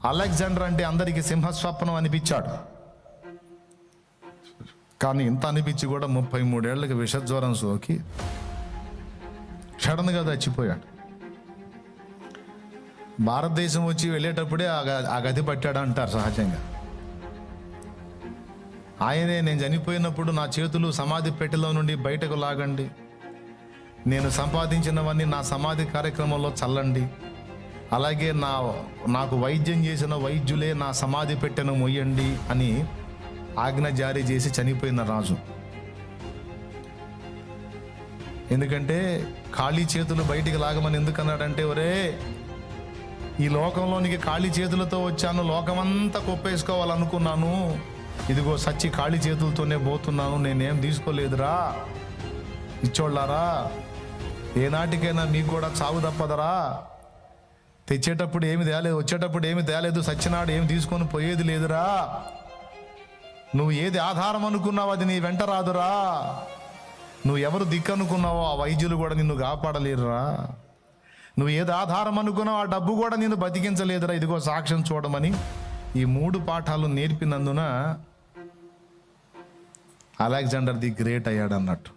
Alexander అంటే అందరికీ సింహస్వప్నం అనిపించాడు. కానీ ఇంత అనిపించి కూడా 33 ఏళ్ళకి విషజ్వరం సోకి సడన్గా చచ్చిపోయాడు. భారతదేశం వచ్చి వెళ్ళేటప్పుడే ఆ గది పట్టాడు అంటారు సహజంగా. ఆయనే, నేను చనిపోయినప్పుడు నా చేతులు సమాధి పెట్టెలో నుండి బయటకు లాగండి, నేను సంపాదించినవన్నీ నా సమాధి కార్యక్రమంలో చల్లండి, అలాగే నాకు వైద్యం చేసిన వైద్యులే నా సమాధి పెట్టెను మొయ్యండి అని ఆజ్ఞ జారీ చేసి చనిపోయిన రాజు. ఎందుకంటే ఖాళీ చేతులు బయటికి లాగమని ఎందుకన్నాడంటే, ఒరే ఈ లోకంలోనికి ఖాళీ చేతులతో వచ్చాను, లోకమంతా కొప్పేసుకోవాలనుకున్నాను, ఇదిగో సచ్చి ఖాళీ చేతులతోనే పోతున్నాను, నేనేం తీసుకోలేదురా ఇచ్చోళ్ళారా, ఏనాటికైనా మీకు కూడా చావు తప్పదరా, తెచ్చేటప్పుడు ఏమి తేలేదు, వచ్చేటప్పుడు ఏమి తేలేదు, సచ్చినాడు ఏమి తీసుకొని పోయేది లేదురా, నువ్వు ఏది ఆధారం అనుకున్నావు అది నీ వెంట రాదురా, నువ్వు ఎవరు దిక్కు అనుకున్నావో ఆ వైద్యులు కూడా నిన్ను కాపాడలేరురా, నువ్వు ఏది ఆధారం అనుకున్నావు ఆ డబ్బు కూడా నిన్ను బతికించలేదురా, ఇదిగో సాక్ష్యం చూడమని ఈ 3 పాఠాలు నేర్పినందున అలెగ్జాండర్ ది గ్రేట్ అయ్యాడు అన్నట్టు.